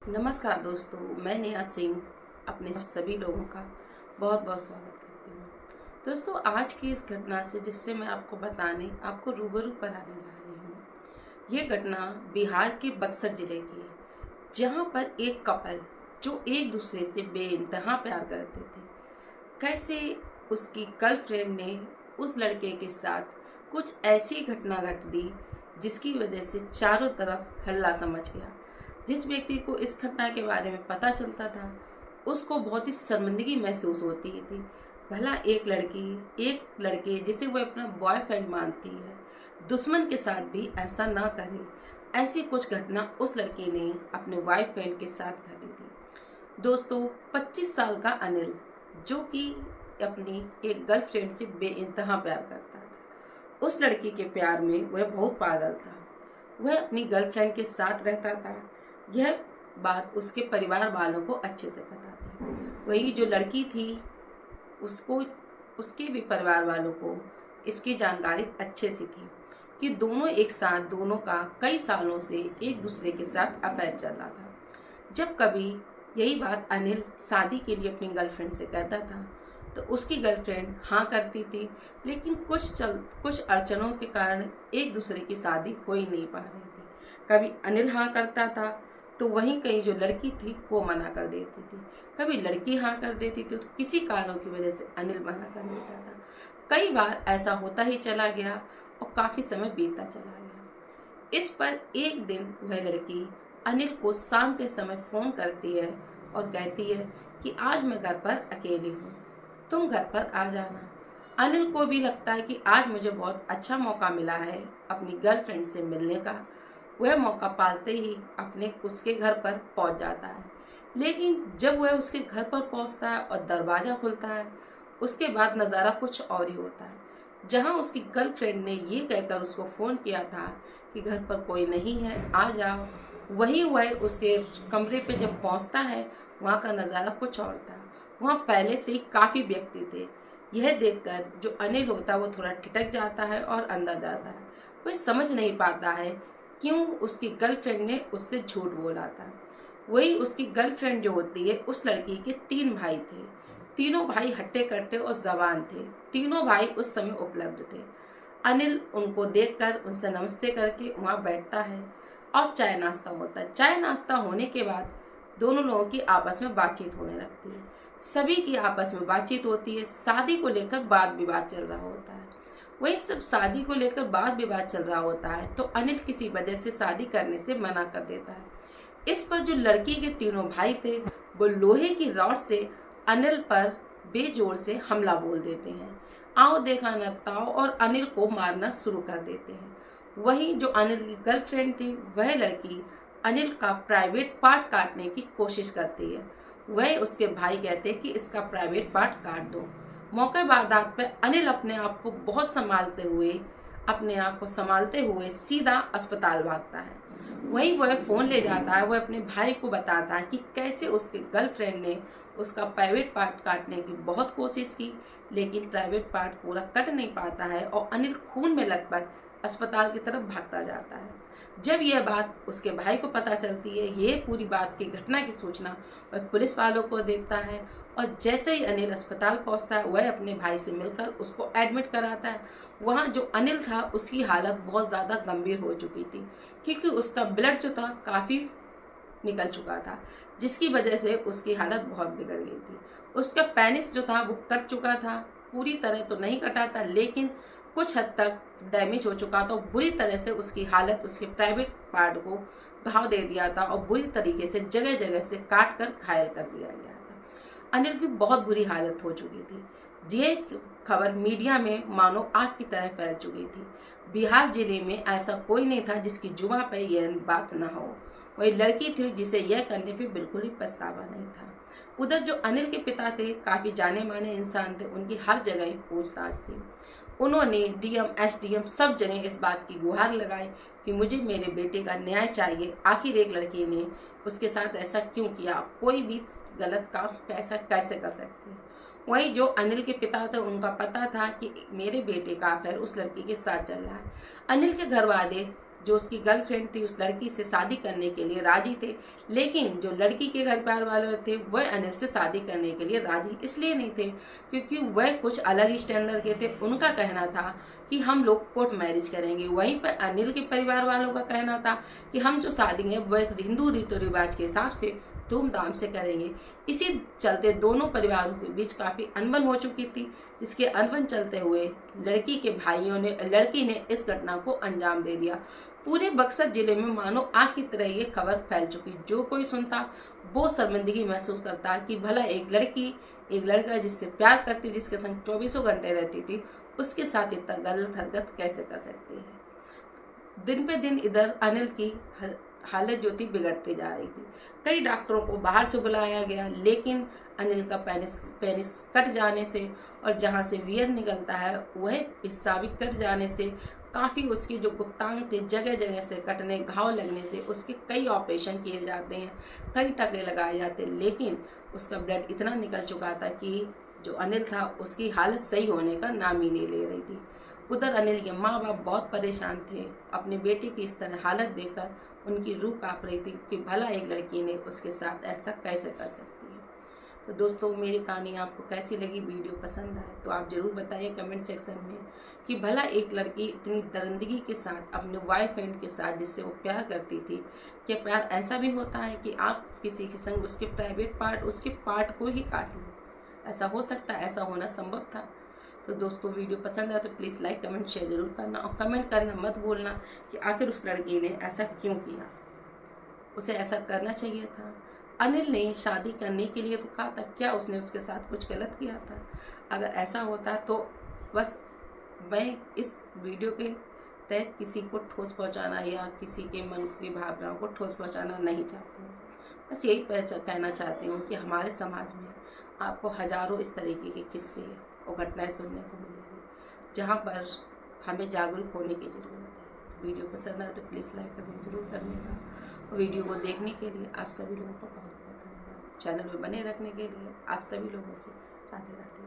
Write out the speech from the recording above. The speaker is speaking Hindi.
नमस्कार दोस्तों, मैं नेहा सिंह अपने सभी लोगों का बहुत बहुत स्वागत करती हूँ। दोस्तों, आज की इस घटना से जिससे मैं आपको रूबरू कराने जा रही हूँ, ये घटना बिहार के बक्सर जिले की है, जहाँ पर एक कपल जो एक दूसरे से बेइंतहा प्यार करते थे, कैसे उसकी गर्लफ्रेंड ने उस लड़के के साथ कुछ ऐसी घटना घट दी जिसकी वजह से चारों तरफ हल्ला समझ गया। जिस व्यक्ति को इस घटना के बारे में पता चलता था, उसको बहुत ही शर्मिंदगी महसूस होती थी। भला एक लड़के जिसे वो अपना बॉयफ्रेंड मानती है, दुश्मन के साथ भी ऐसा ना करे। ऐसी कुछ घटना उस लड़के ने अपने बॉयफ्रेंड के साथ घटी थी। दोस्तों, 25 साल का अनिल, जो कि अपनी एक गर्लफ्रेंड से बेइंतहा प्यार करता था, उस लड़की के प्यार में वह बहुत पागल था। वह अपनी गर्लफ्रेंड के साथ रहता था। यह बात उसके परिवार वालों को अच्छे से पता थी। वही जो लड़की थी, उसको उसके भी परिवार वालों को इसकी जानकारी अच्छे से थी कि दोनों एक साथ, दोनों का कई सालों से एक दूसरे के साथ अफेयर चल रहा था। जब कभी यही बात अनिल शादी के लिए अपनी गर्लफ्रेंड से कहता था, तो उसकी गर्लफ्रेंड हाँ करती थी, लेकिन कुछ अड़चनों के कारण एक दूसरे की शादी हो ही नहीं पा रही थी। कभी अनिल हाँ करता था, तो वहीं कहीं जो लड़की थी वो मना कर देती थी। कभी लड़की हाँ कर देती थी, तो किसी कारणों की वजह से अनिल मना कर देता था। कई बार ऐसा होता ही चला गया और काफ़ी समय बीतता चला गया। इस पर एक दिन वह लड़की अनिल को शाम के समय फ़ोन करती है और कहती है कि आज मैं घर पर अकेली हूँ, तुम घर पर आ जाना। अनिल को भी लगता है कि आज मुझे बहुत अच्छा मौका मिला है अपनी गर्लफ्रेंड से मिलने का। वह मौका पालते ही अपने उसके घर पर पहुंच जाता है। लेकिन जब वह उसके घर पर पहुंचता है और दरवाज़ा खुलता है, उसके बाद नज़ारा कुछ और ही होता है। जहां उसकी गर्लफ्रेंड ने ये कहकर उसको फ़ोन किया था कि घर पर कोई नहीं है, आ जाओ, वहीं वह उसके कमरे पे जब पहुंचता है, वहां का नज़ारा कुछ और था। वहां पहले से ही काफ़ी व्यक्ति थे। यह देखकर जो अनिल होता है वो थोड़ा ठिठक जाता है और अंदर जाता है। वह समझ नहीं पाता है क्यों उसकी गर्लफ्रेंड ने उससे झूठ बोला था। वही उसकी गर्लफ्रेंड जो होती है, उस लड़की के 3 भाई थे। तीनों भाई हट्टे कट्टे और जवान थे। तीनों भाई उस समय उपलब्ध थे। अनिल उनको देखकर उनसे नमस्ते करके वहाँ बैठता है और चाय नाश्ता होता है। चाय नाश्ता होने के बाद दोनों लोगों की आपस में बातचीत होने लगती है। सभी की आपस में बातचीत होती है। शादी को लेकर वाद विवाद चल रहा होता है। वही सब शादी को लेकर वाद विवाद चल रहा होता है, तो अनिल किसी वजह से शादी करने से मना कर देता है। इस पर जो लड़की के तीनों भाई थे, वो लोहे की रॉड से अनिल पर बेजोर से हमला बोल देते हैं। आओ देखा न ताओ, और अनिल को मारना शुरू कर देते हैं। वहीं जो अनिल की गर्लफ्रेंड थी, वह लड़की अनिल का प्राइवेट पार्ट काटने की कोशिश करती है। वह उसके भाई कहते हैं कि इसका प्राइवेट पार्ट काट दो। मौके वारदात पर अनिल अपने आप को संभालते हुए सीधा अस्पताल भागता है। वहीं वह फ़ोन ले जाता है। वह अपने भाई को बताता है कि कैसे उसके गर्लफ्रेंड ने उसका प्राइवेट पार्ट काटने की बहुत कोशिश की, लेकिन प्राइवेट पार्ट पूरा कट नहीं पाता है और अनिल खून में लथपथ अस्पताल की तरफ भागता जाता है। जब यह बात उसके भाई को पता चलती है, ये पूरी बात की घटना की सूचना वह पुलिस वालों को देता है, और जैसे ही अनिल अस्पताल पहुंचता है, वह अपने भाई से मिलकर उसको एडमिट कराता है। वहाँ जो अनिल था, उसकी हालत बहुत ज़्यादा गंभीर हो चुकी थी, क्योंकि उसका ब्लड जो था काफ़ी निकल चुका था, जिसकी वजह से उसकी हालत बहुत बिगड़ गई थी। उसका पेनिस जो था वो कट चुका था। पूरी तरह तो नहीं कटा था, लेकिन कुछ हद तक डैमेज हो चुका था। बुरी तरह से उसकी हालत, उसके प्राइवेट पार्ट को घाव दे दिया था और बुरी तरीके से जगह जगह से काट कर घायल कर दिया गया था। अनिल की बहुत बुरी हालत हो चुकी थी। ये खबर मीडिया में मानो आग की तरह फैल चुकी थी। बिहार जिले में ऐसा कोई नहीं था जिसकी जुबान पर यह बात न हो। वही लड़की थी जिसे यह करने पे बिल्कुल ही पछतावा नहीं था। उधर जो अनिल के पिता थे, काफ़ी जाने माने इंसान थे। उनकी हर जगह पूछताछ थी। उन्होंने डीएम, एसडीएम सब जगह इस बात की गुहार लगाई कि मुझे मेरे बेटे का न्याय चाहिए। आखिर एक लड़की ने उसके साथ ऐसा क्यों किया? कोई भी गलत काम ऐसा कैसे कर सकती है? वहीं जो अनिल के पिता थे, उनका पता था कि मेरे बेटे का अफेयर उस लड़की के साथ चल रहा है। अनिल के घर वाले जो उसकी गर्लफ्रेंड थी उस लड़की से शादी करने के लिए राजी थे, लेकिन जो लड़की के घर परिवार वाले थे वह अनिल से शादी करने के लिए राजी इसलिए नहीं थे क्योंकि वह कुछ अलग ही स्टैंडर्ड के थे। उनका कहना था कि हम लोग कोर्ट मैरिज करेंगे, वहीं पर अनिल के परिवार वालों का कहना था कि हम जो शादी है वह हिंदू रीति रिवाज के हिसाब से धूमधाम से करेंगे। इसी चलते दोनों परिवारों के बीच काफ़ी अनबन हो चुकी थी, जिसके अनबन चलते हुए लड़की के भाइयों ने लड़की ने इस घटना को अंजाम दे दिया। पूरे बक्सर जिले में मानो आग की तरह ये खबर फैल चुकी। जो कोई सुनता वो शर्मिंदगी महसूस करता कि भला एक लड़की एक लड़का जिससे प्यार करती, जिसके संग 24 घंटे रहती थी, उसके साथ इतना गलत हरकत कैसे कर सकती है। दिन पे दिन इधर अनिल की हालत जो थी बिगड़ती जा रही थी। कई डॉक्टरों को बाहर से बुलाया गया, लेकिन अनिल का पेनिस कट जाने से और जहां से वियर निकलता है वह हिस्सा भी कट जाने से काफ़ी उसकी जो गुप्तांग थे जगह जगह से कटने, घाव लगने से उसके कई ऑपरेशन किए जाते हैं, कई टके लगाए जाते हैं, लेकिन उसका ब्लड इतना निकल चुका था कि जो अनिल था उसकी हालत सही होने का नाम ही नहीं ले रही थी। उधर अनिल के माँ बाप बहुत परेशान थे। अपने बेटे की इस तरह हालत देखकर उनकी रूह काँप रही थी कि भला एक लड़की ने उसके साथ ऐसा कैसे कर सकती है। तो दोस्तों, मेरी कहानी आपको कैसी लगी, वीडियो पसंद आए तो आप ज़रूर बताइए कमेंट सेक्शन में कि भला एक लड़की इतनी दरिंदगी के साथ अपने बॉयफ्रेंड के साथ जिससे वो प्यार करती थी, क्या प्यार ऐसा भी होता है कि आप किसी के संग उसके प्राइवेट पार्ट, उसके पार्ट को ही काट लो? ऐसा हो सकता है, ऐसा होना संभव था। तो दोस्तों, वीडियो पसंद आया तो प्लीज़ लाइक कमेंट शेयर जरूर करना और कमेंट करना मत भूलना कि आखिर उस लड़की ने ऐसा क्यों किया। उसे ऐसा करना चाहिए था। अनिल ने शादी करने के लिए तो कहा था, क्या उसने उसके साथ कुछ गलत किया था? अगर ऐसा होता तो बस मैं इस वीडियो के तहत किसी को ठोस पहुंचाना या किसी के मन की भावनाओं को ठोस पहुंचाना नहीं चाहती हूँ। बस यही कहना चाहती हूँ कि हमारे समाज में आपको हजारों इस तरीके के किस्से और घटनाएं सुनने को मिलेंगी, जहाँ पर हमें जागरूक होने की ज़रूरत है। तो वीडियो पसंद आए तो प्लीज़ लाइक कमेंट जरूर करने का और वीडियो को देखने के लिए आप सभी लोगों का बहुत बहुत धन्यवाद। चैनल में बने रखने के लिए आप सभी लोगों से राधे राधे।